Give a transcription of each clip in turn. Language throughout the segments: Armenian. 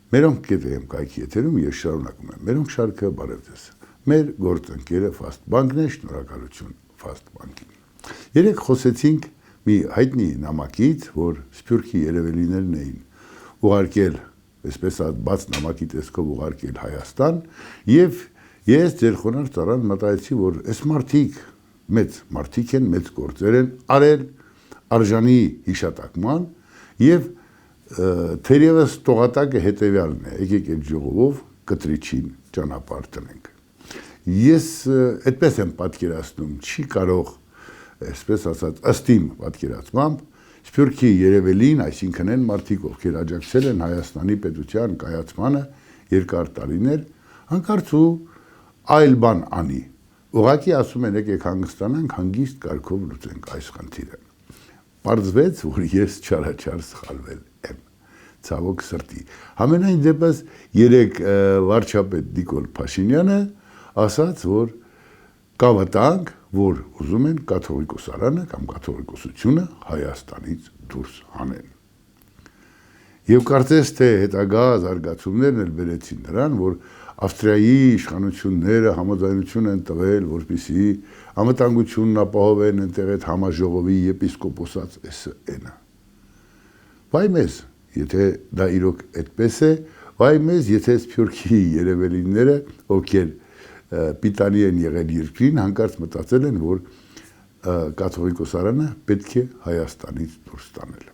Մերոնք կետեմ կայքի եթերում ես շարունակում եմ։ Մերոնք շարքը բարև ձեզ։ Մեր գործընկերը Fast Bank-ն է, շնորհակալություն Fast Bank-ին։ Երեք խոսեցինք մի հայտնի նամակից, որ Սփյուռքի երևելիներն էին ուղարկել, այսպես բաց նամակի տեսքով ուղարկել Հայաստան, եւ ես ձեր խոնարհ ծառան մտածեցի, որ այս մարդիկ են, մեծ գործեր են արել արժանի հիշատակման եւ թերևս տողատակը հետեւյալն է, եկեք այդ ժողովով կտրիչին ճանապարհ տնենք։ Ես այդպես եմ պատկերացնում, չի կարող, այսպես ասած, ըստ իմ պատկերացմամբ, Սփյուռքի երևելին, այսինքն են մարդիկ, ովքեր աջակցել են Հայաստանի պետության կայացմանը երկար տարիներ, հանկարծ ու այլ բան անի։ Ուղղակի ասում են, եկեք հանգստանանք, հանգիստ կարգով լուծենք այս խնդիրը։ Պարզվեց, որ ես չարաչար սխալվել եմ, ցավոք սրտի։ Համենայն դեպս երեք վարչապետ Նիկոլ Փաշինյանը ասաց, որ կավտանք, որ ուզում են կաթողիկոսարանը կամ կաթողիկոսությունը Հայաստանից դուրս հանեն։ Եվ կարծես թե հետագա զարգացումներն էլ բերեցին նրան, որ Ավստրիայի իշխանությունները համաձայնություն են տվել, որպեսզի անվտանգությունն ապահովեն այնտեղ այդ համաժողովի եպիսկոպոսած S.N. Վայ մեզ, եթե դա իրոք այդպես է, վայ մեզ, եթե Սփյուռքի երևելիները, ովքեր պիտանի են եղել երկրին, հանկարծ մտածել են, որ կաթողիկոսարանը պետք է Հայաստանից դուրս տանել։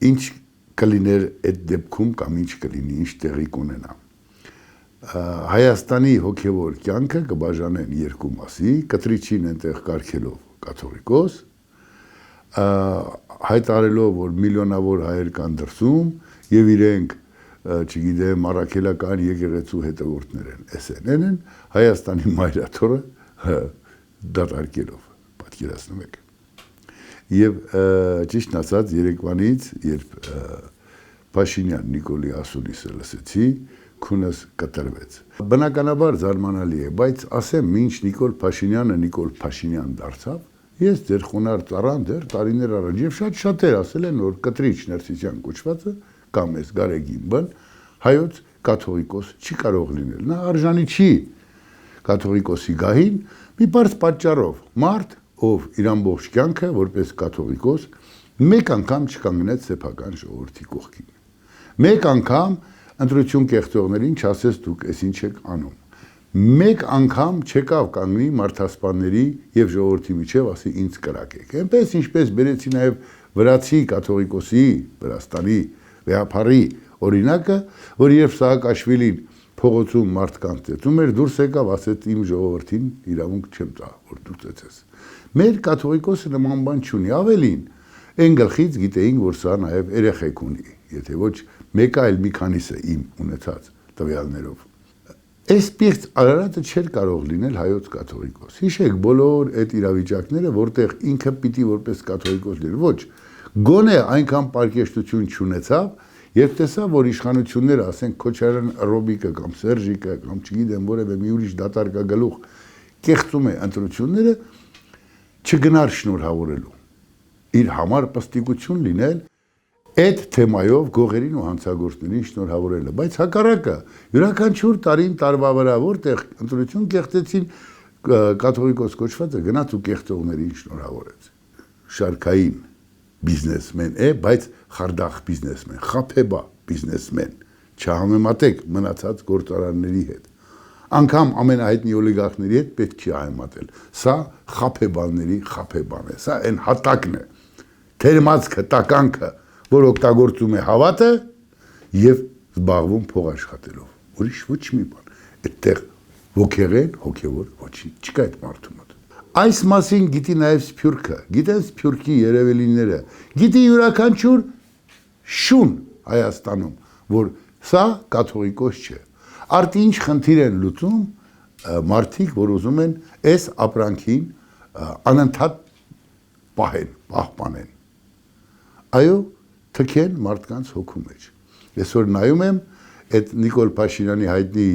Ինչ կլիներ այդ դեպքում կամ ինչ կլինի, ինչ տեղի կունենա։ Հայաստանի հոգևոր կյանքը կբաժանեն երկու մասի, կտրիչին այնտեղ կարգելով կաթողիկոս, հայտարելով, որ միլիոնավոր հայեր կան դրսում եւ իրենք, չգիտեմ, առաքելական եկեղեցու հետևորդներ են, SNN են, Հայաստանի մայրաթորը դատարկելով, պատկերացնում եք։ Եվ ճիշտն ասած երեկվանից, երբ Փաշինյան Նիկոլի ասուլիսը լսեցի, քունս կտրվեց։ Բնականաբար զարմանալի է, բայց ասեմ, մինչ Նիկոլ Փաշինյանը Նիկոլ Փաշինյան դարձավ, ես ձեր խոնարհ ծառան դեռ տարիներ առաջ եւ շատեր ասել են, որ կտրիչ ներսիսյան կոչվածը կամ էս Գարեգին բան հայոց կաթողիկոս չի կարող լինել։ Նա արժանի չի կաթողիկոսի գահին մի բարձ պատճառով։ Մարդ, ով իր ամբողջ կյանքը որպես կաթողիկոս մեկ անգամ չկանգնեց սեփական ժողովրդի կողքին։ Մեկ անգամ ընտրություն կեղծողներին չասեց դուք էս ինչ եք անում։ Մեկ անգամ չեկավ կանգնի մարդասպանների եւ ժողովրդի միջև ասի ինձ կրակեք։ Այնպես ինչպես բերեցի նաեւ վրացի կաթողիկոսի Վրաստանի վեհապարի օրինակը, որ երբ Սահակաշվիլին փողոցում մարդկանց ծեծում էր, դուրս եկավ, ասեց իմ ժողովրդին իրավունք չեմ տա, որ դու ծեծես։ Մեր կաթողիկոսը նման բան չունի, ավելին, այն գլխից գիտեին, որ սա նաեւ երեխեք ունի, եթե ոչ մեկը այլ մի քանիսը իմ ունեցած տվյալներով։ Այս պիղծ Արարատը չէր կարող լինել հայոց կաթողիկոս։ Հիշեք բոլոր այդ իրավիճակները, որտեղ ինքը պիտի որպես կաթողիկոս լիներ։ Ոչ, գոնե այնքան պարկեշտություն չունեցավ, երբ տեսավ, որ իշխանությունները, ասենք Քոչարյան Ռոբիկը կամ Սերժիկը կամ չգիտեմ որևէ մի ուրիշ դատարկագլուխ կեղծում է ընտրությունները, չգնար շնորհավորելու։ Իր համար պստիկություն լինել այդ թեմայով գողերին ու հանցագործներին շնորհավորելը, բայց հակառակը յուրաքանչյուր տարին տարվա վրա որտեղ ընտրություն կեղծեցին կաթողիկոս կոչվածը գնաց ու կեղծողներին շնորհավորեց։ Շարքային բիզնեսմեն է, բայց խարդախ բիզնեսմեն, խափեբա բիզնեսմեն, չհամեմատեք մնացած գործարանների հետ։ Անգամ ամենահայտնի օլիգարխների հետ պետք չի համեմատել։ Սա խափեբաների խափեբան է, սա այն հատակն է, թերմացքը, տականքը, որ օգտագործում է հավատը եւ զբաղվում փող աշխատելով։ Ուրիշ ոչ մի բան։ Այդտեղ ոգեղեն, հոգեոր ոչինչ չկա այդ մարդու մոտ։ Այս մասին գիտի նաեւ Սփյուռքը, գիտեն Սփյուռքի երևելիները, գիտի յուրաքանչյուր շուն Հայաստանում, որ սա կաթողիկոս չէ։ Արդի ինչ խնդիր են լուծում մարդիկ, որ ուզում են այս ապրանքին անընդհատ պահեն, պահպանեն։ Այո, թքեն մարդկանց հոգու մեջ։ Այսօր նայում եմ այդ Նիկոլ Փաշինյանի հայտնի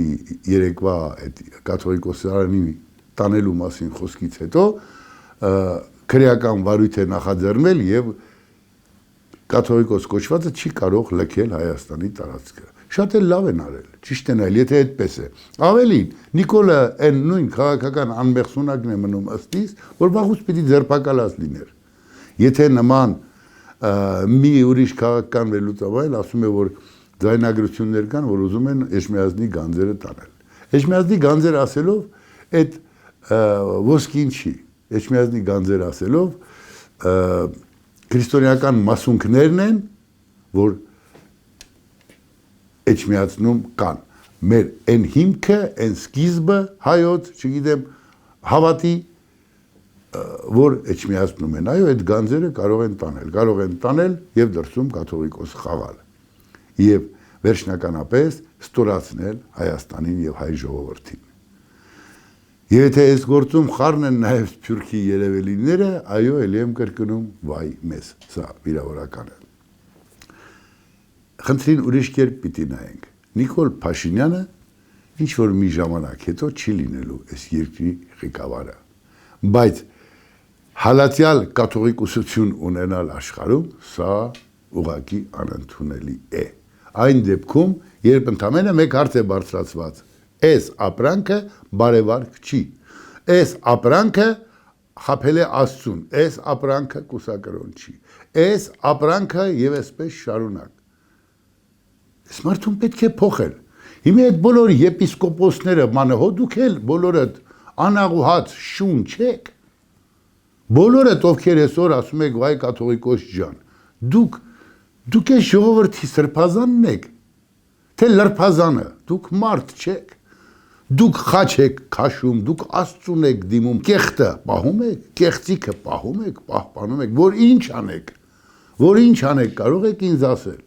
երեկվա այդ կաթողիկոսարանի տանելու մասին խոսքից հետո քրեական վարույթ է նախաձեռնել եւ կաթողիկոս կոչվածը չի կարող լքել Հայաստանի տարածքը։ Շատ էլ լավ են արել, ճիշտ են այլ, եթե այդպես է։ Ավելին, Նիկոլը այն նույն քաղաքական անմեղսունակն է մնում ըստիս, որ վաղուց պիտի ձերբակալած լիներ։ Եթե նման մի ուրիշ քաղաքական վերլուծաբան ասում է, որ ձայնագրություններ կան, որ ուզում են Էջմիածնի գանձերը տանել։ Էջմիածնի գանձեր ասելով, այդ ոսկին չի։ Էջմիածնի գանձեր ասելով, քրիստոնեական մասունքներն են, որ Էջմիածնում կան։ Մեր այն հիմքը, այն սկիզբը հայոց, չգիտեմ, հավատի, որ Էջմիածնում են։ Այո, այդ գանձերը կարող են տանել եւ դրսում կաթողիկոս խաղալ։ Եվ վերջնականապես ստորացնել Հայաստանին եւ հայ ժողովրդին։ Եվ եթե այս գործում խառն են նաեւ Սփյուռքի երևելիները, այո, ելի եմ կրկնում, վայ մեզ, սա վիրավորական է։ Խնդրին ուրիշ կերպ պիտի նայենք։ Նիկոլ Փաշինյանը ինչ որ մի ժամանակ հետո չի լինելու այս երկրի ղեկավարը, բայց հալածյալ կաթողիկոսություն ունենալ աշխարհում, սա ուղղակի անընդունելի է։ Այն դեպքում, երբ ընդամենը մեկ հարց է բարձրացված, այս ապրանքը բարևարք չի, այս ապրանքը խաբել է Աստծուն, այս ապրանքը կուսակրոն չի, այս ապրանքը եւ այսպես շարունակ։ Այս մարդուն պետք է փոխել։ Հիմա այդ բոլոր եպիսկոպոսները, մանե դուք էլ բոլորդ անաղուհաց շուն չեք։ Բոլորդ ովքեր այսօր ասում եք վայ կաթողիկոս ջան, դուք այս ժողովրդի սրբազանն եք, թե լրբազանը, դուք մարդ չեք։ Դուք խաչ եք քաշում, դուք Աստծուն եք դիմում, կեղտը պահում եք, կեղծիքը պահում եք, պահպանում եք, որ ինչ անեք, կարող եք ինձ ասել։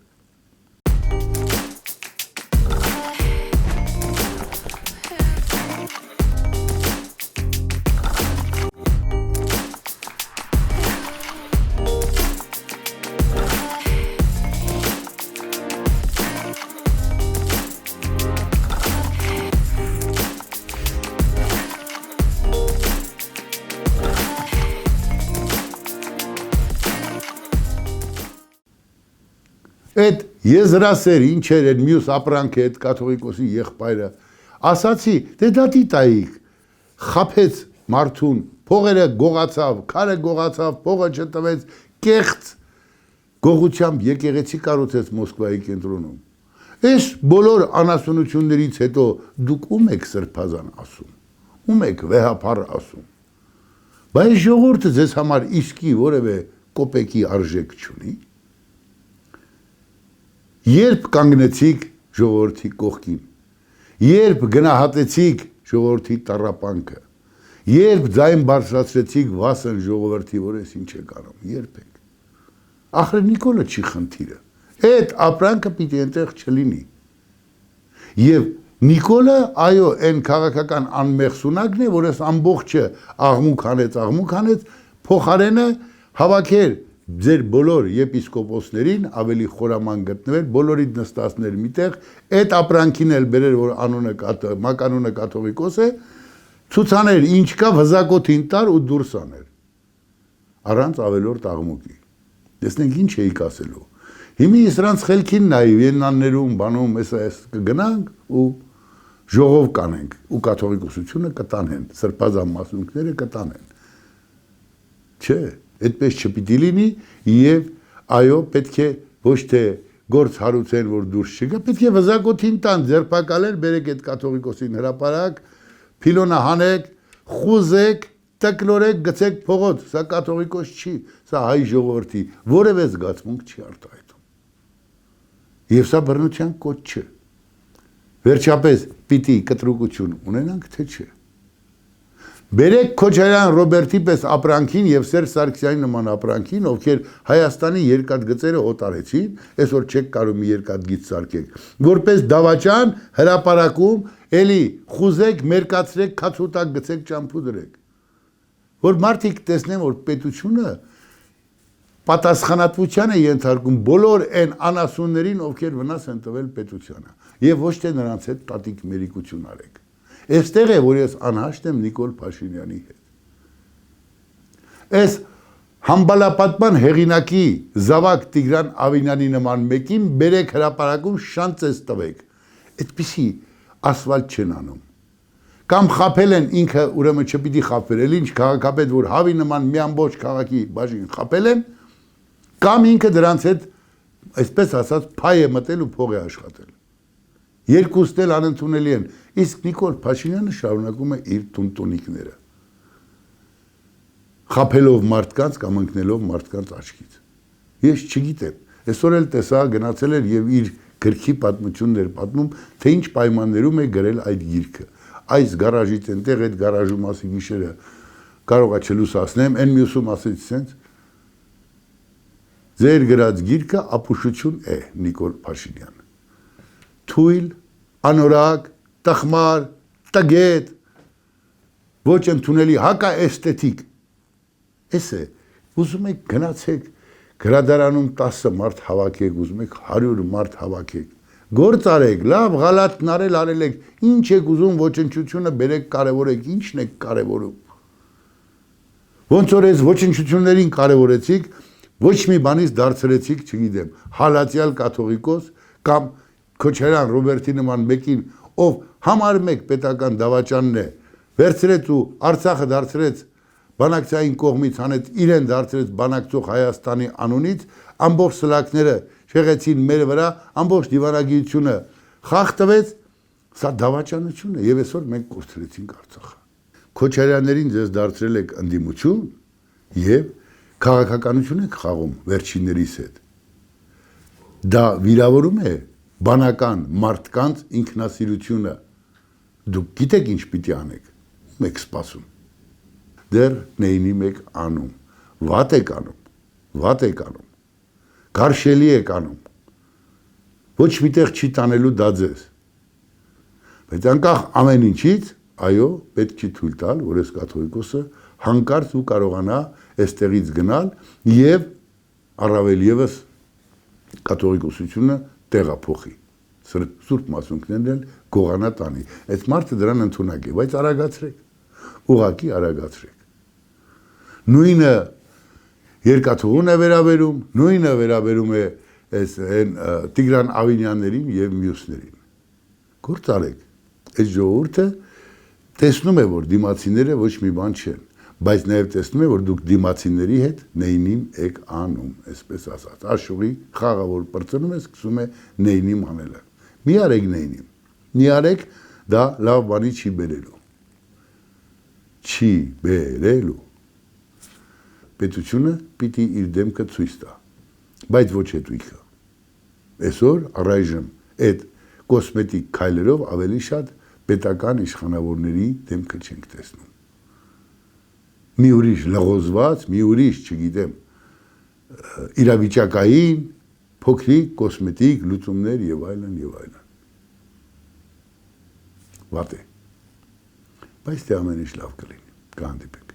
Այդ եզրասեր ինչ էր այդ մյուս ապրանքը այդ կաթողիկոսի եղբայրը ասացի դե դա դիտայիք խափեց մարդուն փողերը գողացավ քարը գողացավ փողը չտվեց կեղծ գողությամբ եկեղեցի կառուցեց Մոսկվայի կենտրոնում այս բոլոր անասունություններից հետո դուք ում եք սրբազան ասում ում եք վեհապար ասում բայց ժողովուրդը ձեզ համար իսկի որևէ կոպեկի արժեք չունի Երբ կանգնեցիք ժողովրդի կողքին, երբ գնահատեցիք ժողովրդի տառապանքը, երբ ձայն բարձրացրեցիք վասն ժողովրդի, որ ես ինչ է անում, երբեք։ Ախր Նիկոլը չի խնդիրը, այդ ապրանքը պիտի այնտեղ չլինի։ Եվ Նիկոլը, այո, այն քաղաքական անմեղսունակն է, որ ես ամբողջը աղմուկ հանեց, փոխարենը հավաքեր ձեր բոլոր եպիսկոպոսներին ավելի խորաման գտնվել, բոլորիդ նստածներ միտեղ, այդ ապրանքին էլ բերեր, որ մականունը կաթողիկոս է, ցուցաներ ինչ կա վզակոթին տար ու դուրս աներ, առանց ավելորդ աղմուկի։ Տեսնենք ինչ էիք ասելու։ Հիմի սրանց խելքին նայ Վիեննաներում, բանում, այս կգնանք ու ժողով կանենք ու կաթողիկոսությունը կտանեն, սրբազան մասունքները կտանեն։ Չէ, այդպես չպիտի լինի եւ այո պետք է ոչ թե գործ հարուցեն որ դուրս չգա պետք է վզակոթին տան ձերբակալել բերեք այդ կաթողիկոսին հրապարակ փիլոնը հանեք խուզեք տկլորեք գցեք փողոց սա կաթողիկոս չի սա հայ ժողովրդի որևէ զգացմունք չի արտահայտում եւ սա բռնության կոչ չէ վերջապես պիտի կտրուկություն ունենանք թե չէ Բերեք Քոչարյան Ռոբերտի պես ապրանքին եւ Սերժ Սարգսյանի նման ապրանքին, ովքեր Հայաստանի երկաթգծերը օտարեցին, այսօր չեք կարող մի երկաթգիծ սարքեք, որպես դավաճան հրապարակում էլի խուզեք, մերկացրեք, քացուտակ գցեք, ճամփու դրեք։ Որ մարդիկ տեսնեն, որ պետությունը պատասխանատվության է ենթարկում բոլոր այն անասուններին, ովքեր վնաս են տվել պետությանը, եւ ոչ թե նրանց հետ տատիկ մերիկություն արեք։ Այստեղ է, որ ես անհաշտ եմ Նիկոլ Փաշինյանի հետ։ Այս Համբալապատման հեղինակի Զավակ Տիգրան Ավինյանի նման մեկին բերեք հրապարակում շանց տվեք։ Այդպիսի ասֆալտ չեն անում։ Կամ խապել են ինքը ուրեմն չպիտի խապեր, էլ ինչ քաղաքապետ, որ հավի նման մի ամբողջ քաղաքի բաժին խապել են, կամ ինքը դրանց հետ, այսպես ասած, փայ է մտել ու փող է աշխատել։ Երկուսն էլ անընդունելի են։ Իսկ Նիկոլ Փաշինյանը շարունակում է իր տունտունիկները, խապելով մարդկանց կամ ընկնելով մարդկանց աչքից։ Ես չգիտեմ, այսօր էլ տեսա գնացել էր եւ իր գրքի պատմություններ պատմում, թե ինչ պայմաններում է գրել այդ գիրքը։ Այս գարաժից այնտեղ այդ գարաժու մասի գիշերը կարող է չլուսացնեմ, այն մյուսում ասեց սենց։ Ձեր գրած գիրքը ապուշություն է, Նիկոլ Փաշինյան։ Թույլ, անորակ, տխմար, տգետ, ոչ ընդունելի, հակաէսթետիկ։ Էս է, ուզում եք գնացեք գրադարանում 10 մարդ հավաքեք, ուզում եք 100 մարդ հավաքեք, գործ արեք, լավ ղալատն արել եք, ինչ եք ուզում ոչնչությունը բերեք կարևորեք, ինչն եք կարևորում։ Ոնց որ այս ոչնչություններին կարևորեցիք, ոչ մի բանից դարձրեցիք, չգիտեմ, հալածյալ կաթողիկոս կամ Քոչարյան Ռոբերտի նման մեկին, ով համարում եք պետական դավաճանն է, վերցրեց ու Արցախը դարձրեց բանակցային կողմից հանեց, իրեն դարձրեց բանակցող Հայաստանի անունից, ամբողջ սլակները շեղեցին մեր վրա, ամբողջ դիվանագիտությունը խախտվեց, սա դավաճանություն է, եւ այսօր մենք կորցրեցինք Արցախը։ Քոչարյաններին ձեզ դարձրել եք ընդդիմություն եւ քաղաքականություն եք խաղում վերջիններիս հետ։ Դա վիրավորում է բանական մարդկանց ինքնասիրությունը։ Դուք գիտեք ինչ պիտի անեք, մեկ սպասում։ Դեռ նեյնի մեկ անում, վատ եք անում, կարշելի եք անում, ոչ միտեղ չի տանելու դա ձեզ, բայց անկախ ամեն ինչից, այո, պետք չի թույլ տալ, որ այս կաթողիկոսը հանկարծ ու կարողանա այստեղից գնալ և առավել ևս կաթողիկոսությունը տեղափոխի, սուրբ մասունքներն էլ գողանա տանի, այս մարդը դրան ընդունակ է, բայց արագացրեք, ուղղակի արագացրեք։ Նույնը երկաթուղուն է վերաբերում, նույնը վերաբերում է Տիգրան Ավինյաններին և մյուսներին։ Գործ արեք, այս ժողովուրդը տեսնում է, որ դիմացիները ոչ մի բան չեն, բայց նաև տեսնում է, որ դուք դիմացիների հետ նեյնիմ եք անում, այսպես ասած, աշուղի խաղը, որ պրծնում է, սկսում է նեյնիմ անելը։ Մի արեք նեյնիմ, մի արեք, դա լավ բանի չի բերելու։ Չի բերելու։ Պետությունը պիտի իր դեմքը ցույց տա, բայց ոչ հետույքը։ Այսօր առայժմ այդ կոսմետիկ քայլերով ավելի շատ պետական իշխանավորների դեմքը չենք տեսնում։ Մի ուրիշ լղոզված, մի ուրիշ, չգիտեմ, իրավիճակային, փոքրիկ, կոսմետիկ լուծումներ եւ այլն եւ այլն։ Վատ է։ Բայց թե ամեն ինչ լավ կլինի, կհանդիպենք։